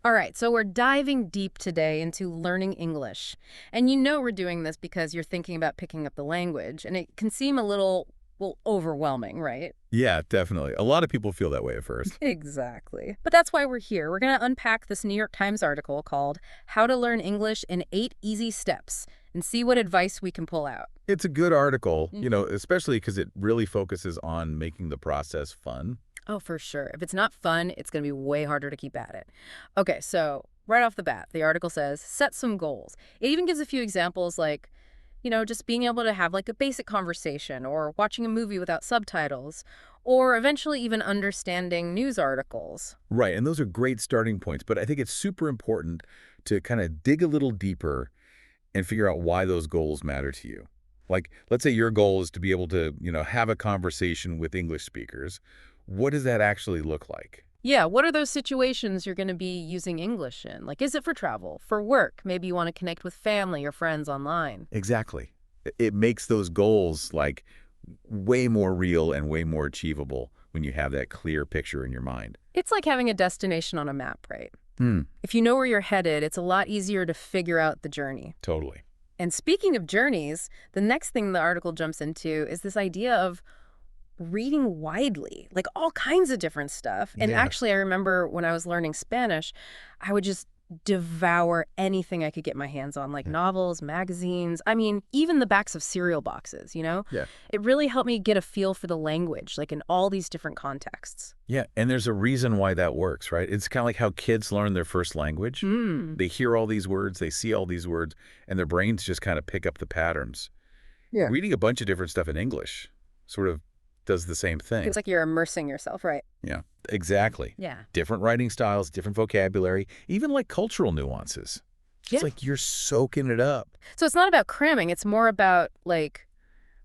All right, so we're diving deep today into learning English. And you know we're doing this because you're thinking about picking up the language, and it can seem a little, well, overwhelming, right? Yeah, definitely. A lot of people feel that way at first. Exactly. But that's why we're here. We're going to unpack this New York Times article called How to Learn English in 8 Easy Steps and see what advice we can pull out. It's a good article, hmm especially because it really focuses on making the process fun. Oh, for sure. If it's not fun, it's going to be way harder to keep at it. Okay, so right off the bat, the article says set some goals. It even gives a few examples like, just being able to have like a basic conversation or watching a movie without subtitles or eventually even understanding news articles. Right, and those are great starting points, but I think it's super important to kind of dig a little deeper and figure out why those goals matter to you. Like, let's say your goal is to be able to, have a conversation with English speakers. What does that actually look like? Yeah, what are those situations you're going to be using English in? Like, is it for travel, for work? Maybe you want to connect with family or friends online. Exactly. It makes those goals like way more real and way more achievable when you have that clear picture in your mind. It's like having a destination on a map, right? Hmm, If you know where you're headed, it's a lot easier to figure out the journey. totally. And speaking of journeys, the next thing the article jumps into is this idea of reading widely, like all kinds of different stuff. And Yeah. actually, I remember when I was learning Spanish, I would just devour anything I could get my hands on, like Yeah. novels, magazines. I mean, even the backs of cereal boxes. Yeah. It really helped me get a feel for the language, like in all these different contexts. Yeah, and there's a reason why that works, right? It's kind of like how kids learn their first language. Hmm. They hear all these words, they see all these words, and their brains just kind of pick up the patterns. Yeah. Reading a bunch of different stuff in English sort of does the same thing. Feels like you're immersing yourself, right? Yeah, exactly. Yeah. Different writing styles, different vocabulary, even like cultural nuances. Yeah. It's like you're soaking it up. So it's not about cramming, it's more about like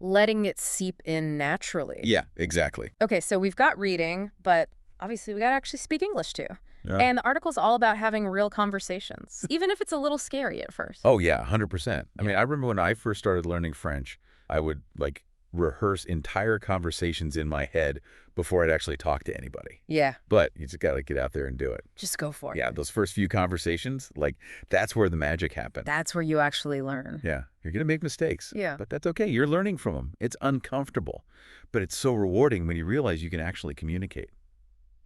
letting it seep in naturally. Yeah, exactly. Okay, so we've got reading, but obviously we got to actually speak English too. Yeah. And the article's all about having real conversations, even if it's a little scary at first. Oh, yeah, 100%. I mean, I remember when I first started learning French, I would like rehearse entire conversations in my head before I'd actually talk to anybody. Yeah, But you just got to get out there and do it. just go for Yeah, it. those first few conversations, like that's where the magic happened. That's where you actually learn. Yeah, you're going to make mistakes, Yeah. but that's okay. You're learning from them. It's uncomfortable, but it's so rewarding when you realize you can actually communicate.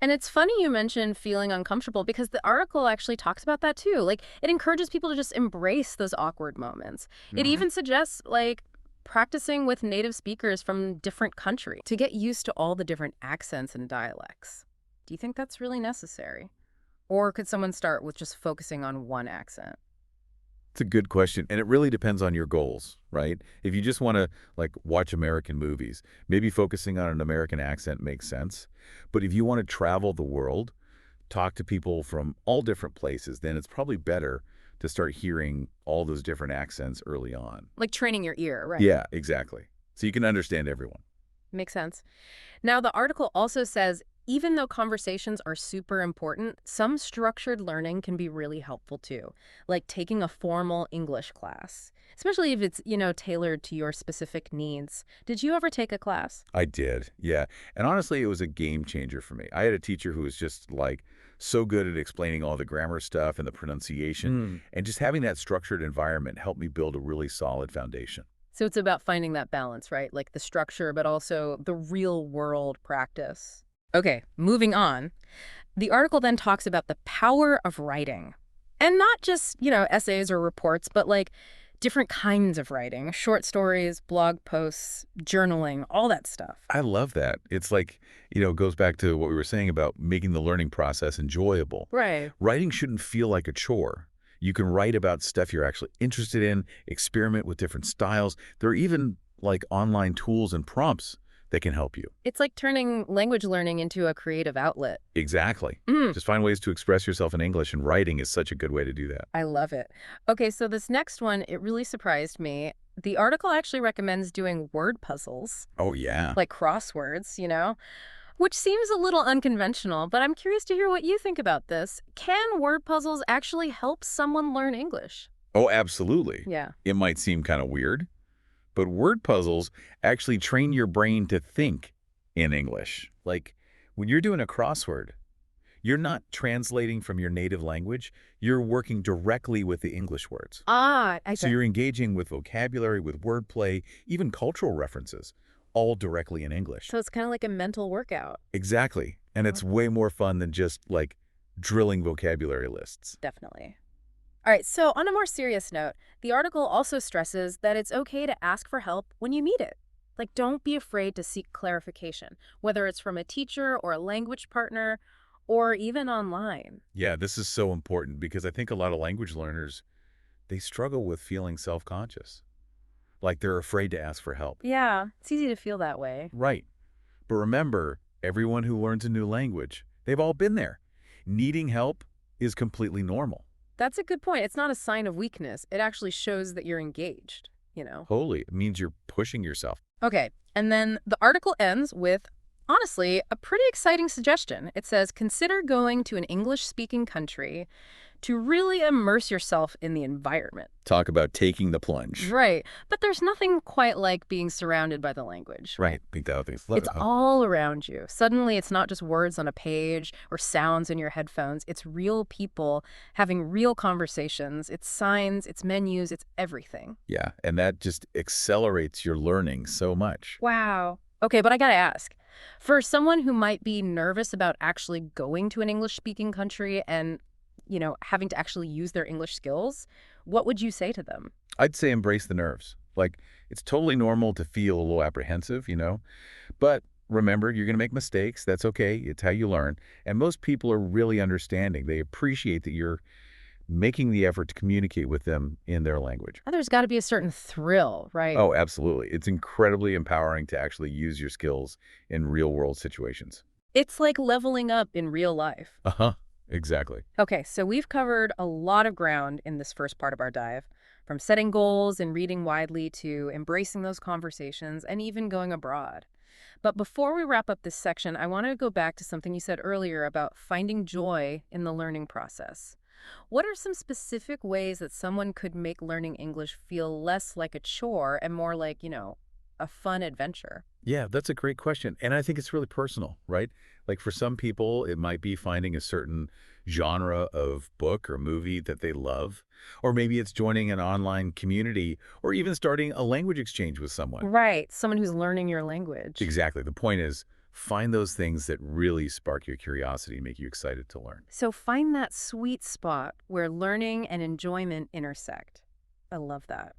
And it's funny you mentioned feeling uncomfortable because the article actually talks about that too. Like, it encourages people to just embrace those awkward moments. It Mhm. even suggests, like, practicing with native speakers from different countries to get used to all the different accents and dialects. Do you think that's really necessary? Or could someone start with just focusing on one accent? It's a good question, and it really depends on your goals, right? If you just want to like watch American movies, maybe focusing on an American accent makes sense. But if you want to travel the world, talk to people from all different places, then it's probably better to start hearing all those different accents early on. Like training your ear, right? Yeah, exactly. So you can understand everyone. Makes sense. Now, the article also says even though conversations are super important, some structured learning can be really helpful too, like taking a formal English class, especially if it's tailored to your specific needs. Did you ever take a class? I did, yeah. And honestly, it was a game changer for me. I had a teacher who was just like so good at explaining all the grammar stuff and the pronunciation. And just having that structured environment helped me build a really solid foundation. So it's about finding that balance, right? Like the structure, but also the real world practice. Okay, moving on. The article then talks about the power of writing. And not just essays or reports, but like different kinds of writing, short stories, blog posts, journaling, all that stuff. I love that. It's like, it goes back to what we were saying about making the learning process enjoyable. Right. Writing shouldn't feel like a chore. You can write about stuff you're actually interested in, experiment with different styles. There are even like online tools and prompts that can help you. It's like turning language learning into a creative outlet. Exactly. Mm, Just find ways to express yourself in English, and writing is such a good way to do that. I love it. Okay, so this next one, it really surprised me. The article actually recommends doing word puzzles, Oh, yeah. like crosswords, which seems a little unconventional, but I'm curious to hear what you think about this. Can word puzzles actually help someone learn English? Oh, absolutely. Yeah. It might seem kind of weird, but word puzzles actually train your brain to think in English. Like when you're doing a crossword, You're not translating from your native language. You're working directly with the English words. Ah, I So get. you're engaging with vocabulary, with wordplay, even cultural references, all directly in English. So it's kind of like a mental workout. Exactly. And it's way more fun than just, like, drilling vocabulary lists. Definitely. All right, so on a more serious note, the article also stresses that it's okay to ask for help when you need it. Like, don't be afraid to seek clarification, whether it's from a teacher or a language partner or even online. Yeah, this is so important because I think a lot of language learners, they struggle with feeling self-conscious. Like they're afraid to ask for help. Yeah, it's easy to feel that way. Right. But remember, everyone who learns a new language, they've all been there. Needing help is completely normal. That's a good point. It's not a sign of weakness. It actually shows that you're engaged. Totally. It means you're pushing yourself. Okay, and then the article ends with, honestly, a pretty exciting suggestion. It says, consider going to an English-speaking country to really immerse yourself in the environment. Talk about taking the plunge. Right, but there's nothing quite like being surrounded by the language. Right. Think that things. It's all around you. Suddenly, it's not just words on a page or sounds in your headphones. It's real people having real conversations. It's signs, it's menus, it's everything. Yeah, and that just accelerates your learning so much. Wow. Okay, but I gotta ask, for someone who might be nervous about actually going to an English-speaking country and, having to actually use their English skills, what would you say to them? I'd say embrace the nerves. Like, it's totally normal to feel a little apprehensive. But remember, you're going to make mistakes. That's okay. It's how you learn. And most people are really understanding. They appreciate that you're making the effort to communicate with them in their language. There's got to be a certain thrill, right? Oh, absolutely. It's incredibly empowering to actually use your skills in real-world situations. It's like leveling up in real life. Uh-huh. Exactly. Okay, so we've covered a lot of ground in this first part of our dive, from setting goals and reading widely to embracing those conversations and even going abroad. But before we wrap up this section, I want to go back to something you said earlier about finding joy in the learning process. What are some specific ways that someone could make learning English feel less like a chore and more like, a fun adventure? Yeah, that's a great question. And I think it's really personal, right? Like for some people, it might be finding a certain genre of book or movie that they love. Or maybe it's joining an online community or even starting a language exchange with someone. Right, someone who's learning your language. Exactly. The point is, find those things that really spark your curiosity and make you excited to learn. So find that sweet spot where learning and enjoyment intersect. I love that.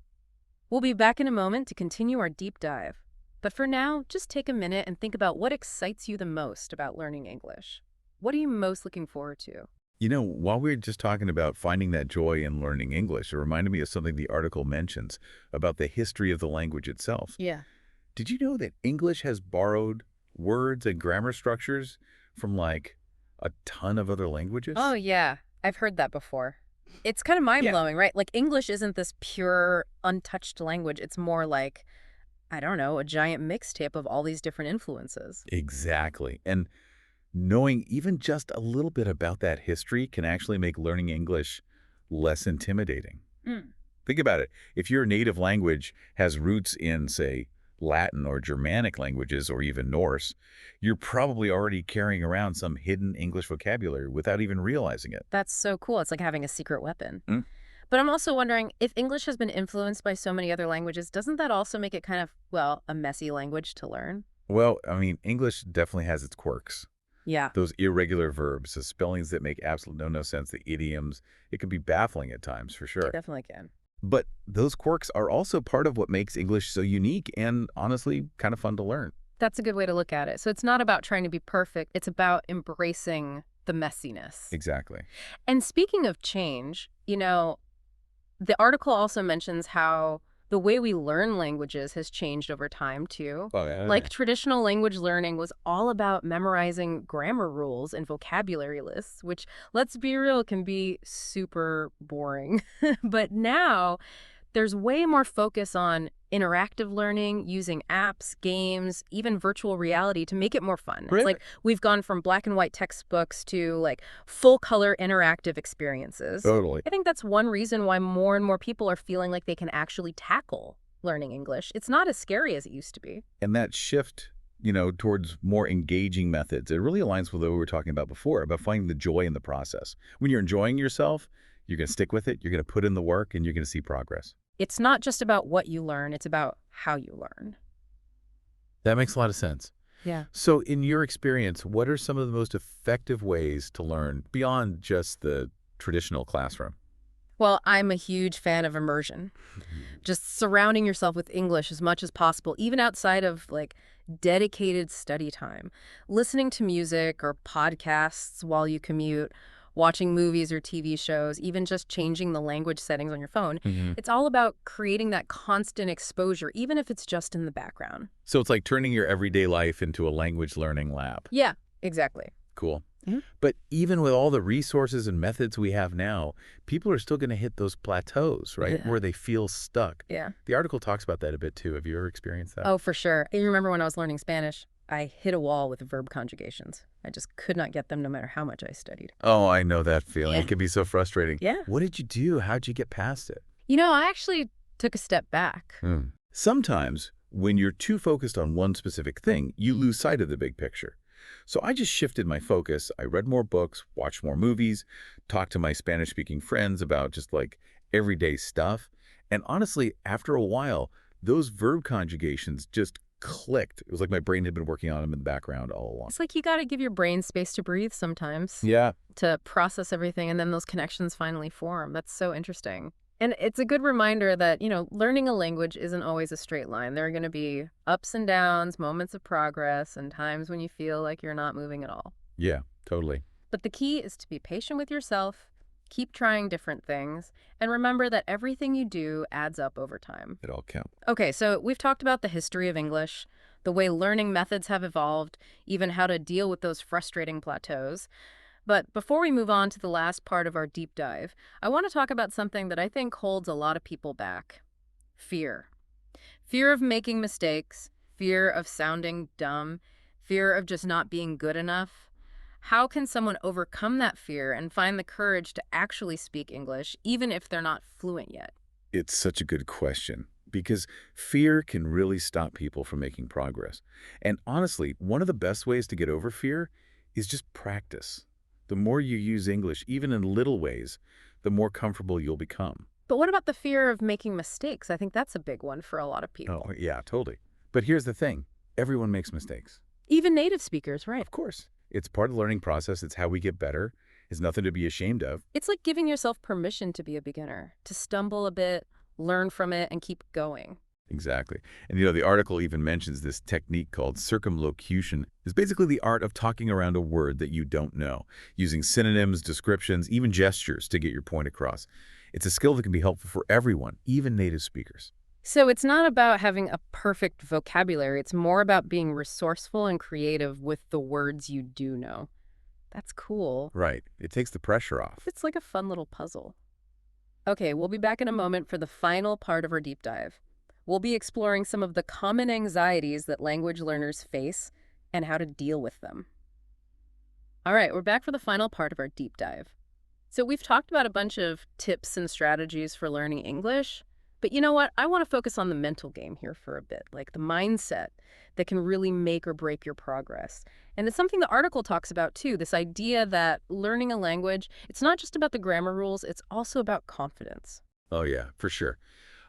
We'll be back in a moment to continue our deep dive. But for now, just take a minute and think about what excites you the most about learning English. What are you most looking forward to? While we were just talking about finding that joy in learning English, it reminded me of something the article mentions about the history of the language itself. Yeah. Did you know that English has borrowed words and grammar structures from like a ton of other languages? Oh, yeah. I've heard that before. It's kind of mind-blowing, right? Like English isn't this pure, untouched language. It's more like, I don't know, a giant mixtape of all these different influences. Exactly. And knowing even just a little bit about that history can actually make learning English less intimidating. Mm. Think about it. If your native language has roots in, say, Latin or Germanic languages or even Norse, you're probably already carrying around some hidden English vocabulary without even realizing it. That's so cool. It's like having a secret weapon. Mm. But I'm also wondering, if English has been influenced by so many other languages, doesn't that also make it kind of, well, a messy language to learn? Well, I mean, English definitely has its quirks. Yeah. Those irregular verbs, the spellings that make absolutely no sense, the idioms, it can be baffling at times, for sure. Definitely can. But those quirks are also part of what makes English so unique and, honestly, kind of fun to learn. That's a good way to look at it. So it's not about trying to be perfect. It's about embracing the messiness. Exactly. And speaking of change, the article also mentions how the way we learn languages has changed over time, too. Oh, yeah. Like traditional language learning was all about memorizing grammar rules and vocabulary lists, which, let's be real, can be super boring. But now there's way more focus on interactive learning, using apps, games, even virtual reality to make it more fun. Really? It's like we've gone from black and white textbooks to like full color interactive experiences. Totally. I think that's one reason why more and more people are feeling like they can actually tackle learning English. It's not as scary as it used to be. And that shift towards more engaging methods. It really aligns with what we were talking about before, about finding the joy in the process. When you're enjoying yourself, you're going to stick with it, you're going to put in the work, and you're going to see progress. It's not just about what you learn, it's about how you learn. That makes a lot of sense. Yeah. So in your experience, what are some of the most effective ways to learn beyond just the traditional classroom? Well, I'm a huge fan of immersion. Just surrounding yourself with English as much as possible, even outside of dedicated study time. Listening to music or podcasts while you commute, watching movies or TV shows, even just changing the language settings on your phone. Hmm. It's all about creating that constant exposure, even if it's just in the background. So it's like turning your everyday life into a language learning lab. Yeah, exactly. Cool. Mhm. But even with all the resources and methods we have now, people are still going to hit those plateaus, right? Yeah. Where they feel stuck. Yeah. The article talks about that a bit too. Have you ever experienced that? Oh, for sure. You remember when I was learning Spanish, I hit a wall with verb conjugations. I just could not get them no matter how much I studied. Oh, I know that feeling. Yeah. It can be so frustrating. Yeah. What did you do? How'd you get past it? I actually took a step back. Sometimes when you're too focused on one specific thing, you lose sight of the big picture. So I just shifted my focus. I read more books, watched more movies, talked to my Spanish-speaking friends about just everyday stuff. And honestly, after a while, those verb conjugations just clicked. It was like my brain had been working on them in the background all along. It's like you got to give your brain space to breathe sometimes Yeah. to process everything, and then those connections finally form. That's so interesting. And it's a good reminder that, learning a language isn't always a straight line. There are going to be ups and downs, moments of progress, and times when you feel like you're not moving at all. Yeah, totally. But the key is to be patient with yourself, keep trying different things, and remember that everything you do adds up over time. It all counts. Okay, so we've talked about the history of English, the way learning methods have evolved, even how to deal with those frustrating plateaus. But before we move on to the last part of our deep dive, I want to talk about something that I think holds a lot of people back. Fear. Fear of making mistakes, fear of sounding dumb, fear of just not being good enough. How can someone overcome that fear and find the courage to actually speak English, even if they're not fluent yet? It's such a good question because fear can really stop people from making progress. And honestly, one of the best ways to get over fear is just practice. The more you use English, even in little ways, the more comfortable you'll become. But what about the fear of making mistakes? I think that's a big one for a lot of people. Oh, yeah, totally. But here's the thing. Everyone makes mistakes. Even native speakers, right? Of course. It's part of the learning process. It's how we get better. It's nothing to be ashamed of. It's like giving yourself permission to be a beginner, to stumble a bit, learn from it, and keep going. Exactly. And the article even mentions this technique called circumlocution. It's basically the art of talking around a word that you don't know, using synonyms, descriptions, even gestures to get your point across. It's a skill that can be helpful for everyone, even native speakers. So it's not about having a perfect vocabulary. It's more about being resourceful and creative with the words you do know. That's cool. Right. It takes the pressure off. It's like a fun little puzzle. Okay, we'll be back in a moment for the final part of our deep dive. We'll be exploring some of the common anxieties that language learners face and how to deal with them. All right, we're back for the final part of our deep dive. So we've talked about a bunch of tips and strategies for learning English, but you know what? I want to focus on the mental game here for a bit, like the mindset that can really make or break your progress. And it's something the article talks about too, this idea that learning a language, it's not just about the grammar rules, it's also about confidence. Oh, yeah, for sure.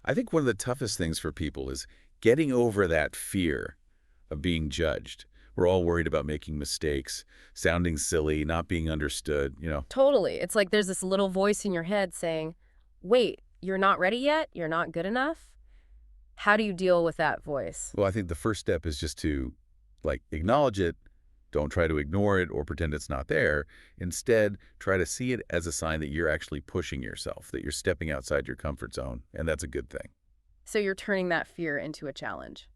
I think one of the toughest things for people is getting over that fear of being judged. We're all worried about making mistakes, sounding silly, not being understood. Totally. It's like there's this little voice in your head saying, wait, you're not ready yet? You're not good enough? How do you deal with that voice? Well, I think the first step is just to, acknowledge it. Don't try to ignore it or pretend it's not there. Instead, try to see it as a sign that you're actually pushing yourself, that you're stepping outside your comfort zone, and that's a good thing. So you're turning that fear into a challenge.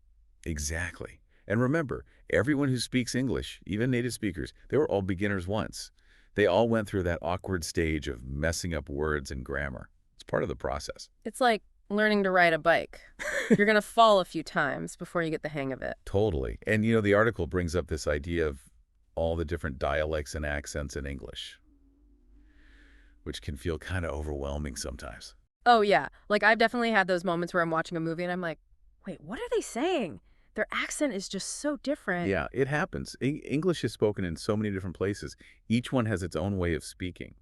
Exactly. And remember, everyone who speaks English, even native speakers, they were all beginners once. They all went through that awkward stage of messing up words and grammar. It's part of the process. It's like learning to ride a bike. You're going to fall a few times before you get the hang of it. Totally. And, the article brings up this idea of all the different dialects and accents in English, which can feel kind of overwhelming sometimes. Oh, yeah. Like, I've definitely had those moments where I'm watching a movie and I'm like, wait, what are they saying? Their accent is just so different. Yeah, it happens. English is spoken in so many different places. Each one has its own way of speaking.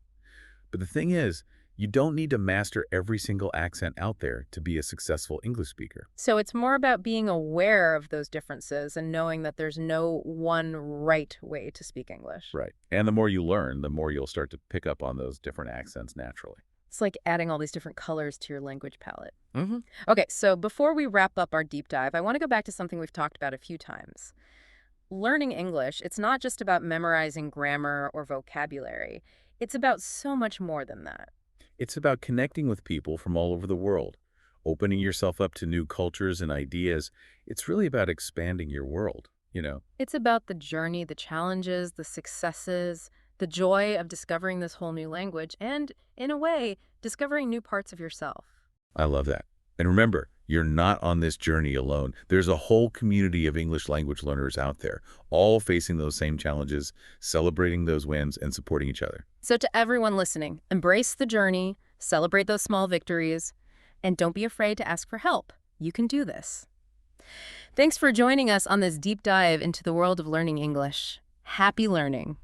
But the thing is, you don't need to master every single accent out there to be a successful English speaker. So it's more about being aware of those differences and knowing that there's no one right way to speak English. Right. And the more you learn, the more you'll start to pick up on those different accents naturally. It's like adding all these different colors to your language palette. Hmm. Okay, so before we wrap up our deep dive, I want to go back to something we've talked about a few times. Learning English, it's not just about memorizing grammar or vocabulary. It's about so much more than that. It's about connecting with people from all over the world, opening yourself up to new cultures and ideas. It's really about expanding your world. It's about the journey, the challenges, the successes, the joy of discovering this whole new language, and, in a way, discovering new parts of yourself. I love that. And remember, you're not on this journey alone. There's a whole community of English language learners out there, all facing those same challenges, celebrating those wins, and supporting each other. So to everyone listening, embrace the journey, celebrate those small victories, and don't be afraid to ask for help. You can do this. Thanks for joining us on this deep dive into the world of learning English. Happy learning!